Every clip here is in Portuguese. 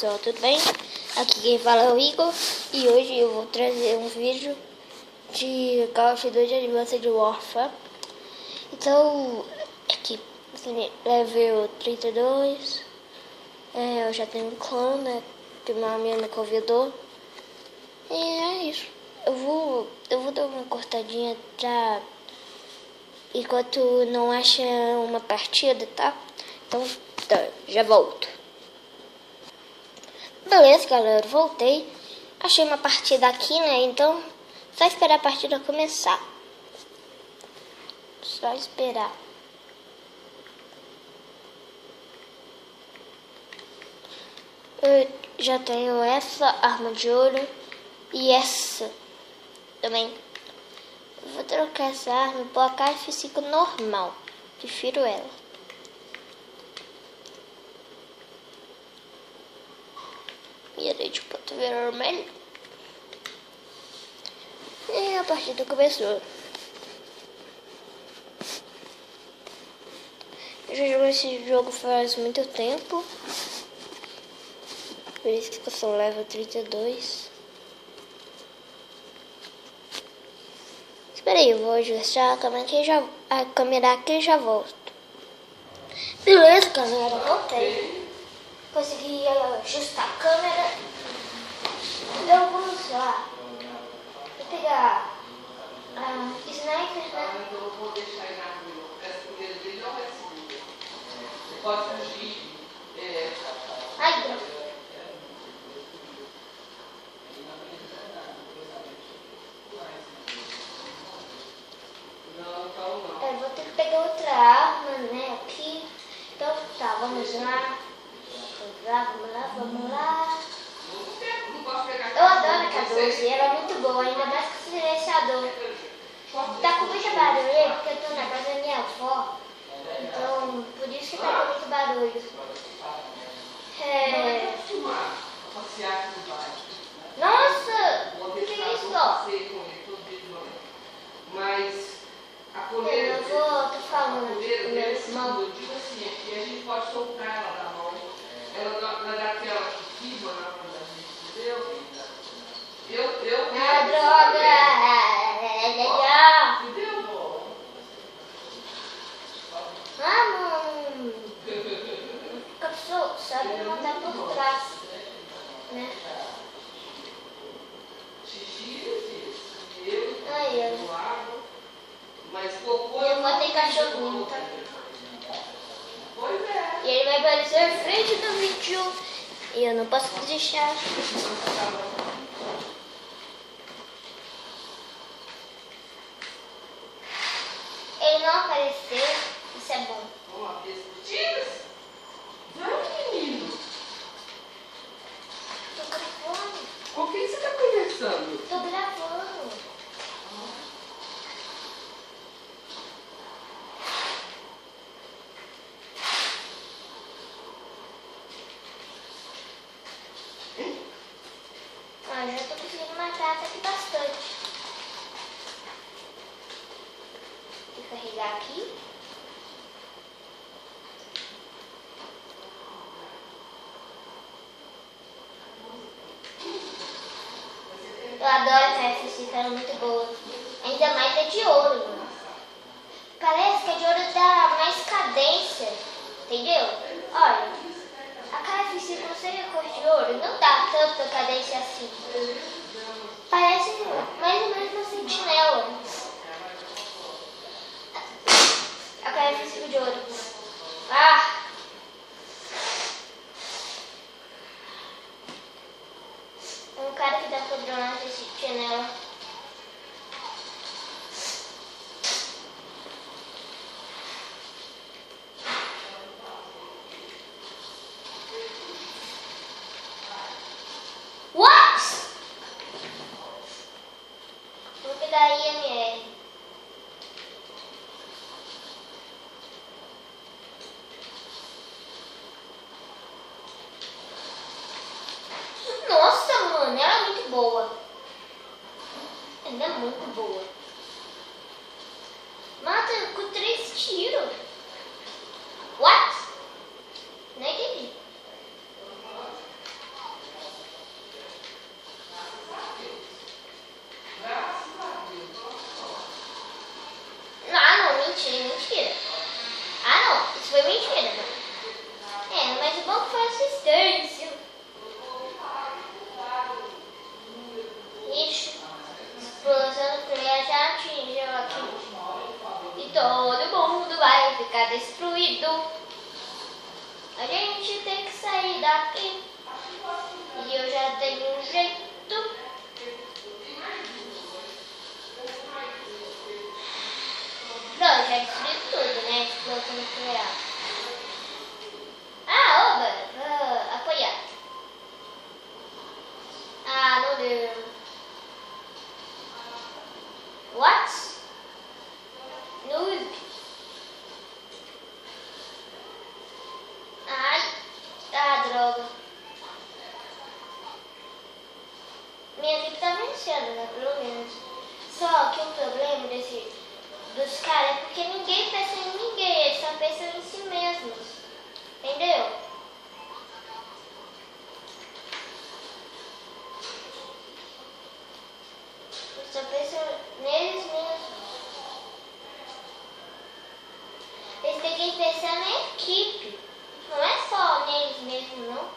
Pessoal, tudo bem? Aqui quem fala é o Igor e hoje eu vou trazer um vídeo de Call of Duty Advanced Warfare. Então, aqui, level 32, eu já tenho um clã, né, que meu amigo me convidou. E é isso, eu vou dar uma cortadinha pra enquanto não acha uma partida, tá? Então, já volto. Beleza, galera, voltei. Achei uma partida aqui, né? Então, só esperar a partida começar. Só esperar. Eu já tenho essa arma de ouro e essa também. Eu vou trocar essa arma por AK-F5 normal. Prefiro ela. Mirei de ponto vermelho. E a partida começou. Eu já jogo esse jogo faz muito tempo. Por isso que eu sou level 32. Espera aí, eu vou ajustar a câmera aqui e já volto. Beleza, galera, voltei. Consegui ajustar a câmera. Então vamos lá. Vou pegar a sniper, né? Eu vou deixar ele na rua. Essa primeira dele não vai seguir. Você pode fugir. Ai, droga. Eu vou ter que pegar outra arma, né? Aqui. Então tá, vamos lá. Vamos lá. Eu adoro a K12, ela é muito boa, ainda mais com o silenciador. Tá com muito barulho aí, porque eu tô na casa da minha avó. Então, por isso que tá com muito barulho. Nossa! O que é isso? Mas a Eu tô falando coleira com meu irmão. eu digo assim, aqui a gente pode soltar ela da mão. Ela não é daquela que firma na mão da gente, entendeu? Ah, droga! Entendeu, bom? Ah, mano! Fica sabe mandar por trás, né? Xixi, eu, Aí, no água, mas cocô eu vou ter cachorrinho, tá? Pois é. E ele vai aparecer frente do vídeo. E eu não posso deixar. Ele não apareceu. Isso é bom. Vamos lá, ver as curtidas? Vai, menino. Tô gravando. Com quem você está conversando? Tô gravando. Ah, já tô conseguindo matar até que bastante. Vou carregar aqui. Eu adoro essa F5, ela é muito boa. Ainda mais a de ouro, mano. Parece que a de ouro dá mais cadência. Entendeu? Olha, a KF5 não seja cor de ouro, não dá tanta cadência assim. Parece mais ou menos uma sentinela. A KF5 de ouro. Ah! Um cara que dá problema de sentinela. What? Vou pegar a IMR. Nossa, mano, ela é muito boa. Ela é muito boa. Mata com 3 tiros. What? Não entendi. tá aqui. E eu já tenho um jeito. Pronto, já destruí tudo, né? Explosão nuclear. Ah, oba! Apoiar. Ah, não deu. What? Noob. Ai. Ah, droga. Minha equipe tá vencendo, né? Pelo menos. Só que o problema dos caras é porque ninguém pensa em ninguém, eles só pensam em si mesmos. Entendeu? Eles só pensam neles mesmos. Eles têm que pensar na equipe. Não é só neles mesmos, não.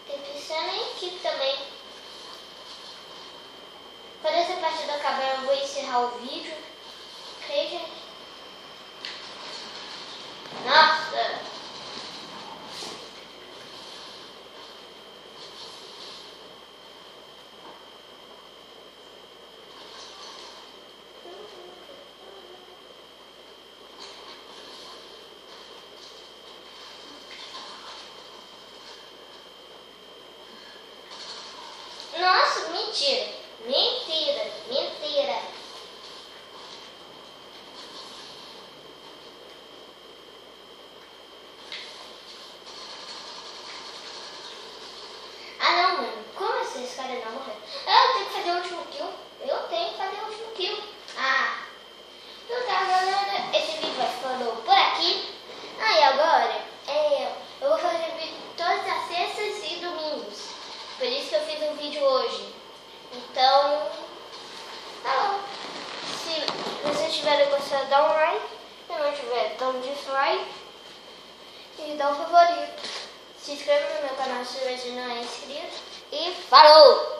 Tem que pensar na equipe também. Quando essa partida acabar, eu vou encerrar o vídeo. Ok, gente? Nossa! Nossa, mentira! Mentira! Mentira! Ah não, mano. Como assim esse cara não morreu? Eu tenho que fazer o último kill. Eu tenho que fazer o último kill. Ah. Então tá, galera. Esse vídeo vai ficando por aqui. Aí agora, eu vou fazer vídeo todas as sextas e domingos. Por isso que eu fiz um vídeo hoje. Então, tá bom. Se vocês tiverem gostado, dá um like. Se não tiver, dá um dislike. E dá um favorito. Se inscreva no meu canal se você não é inscrito. E falou!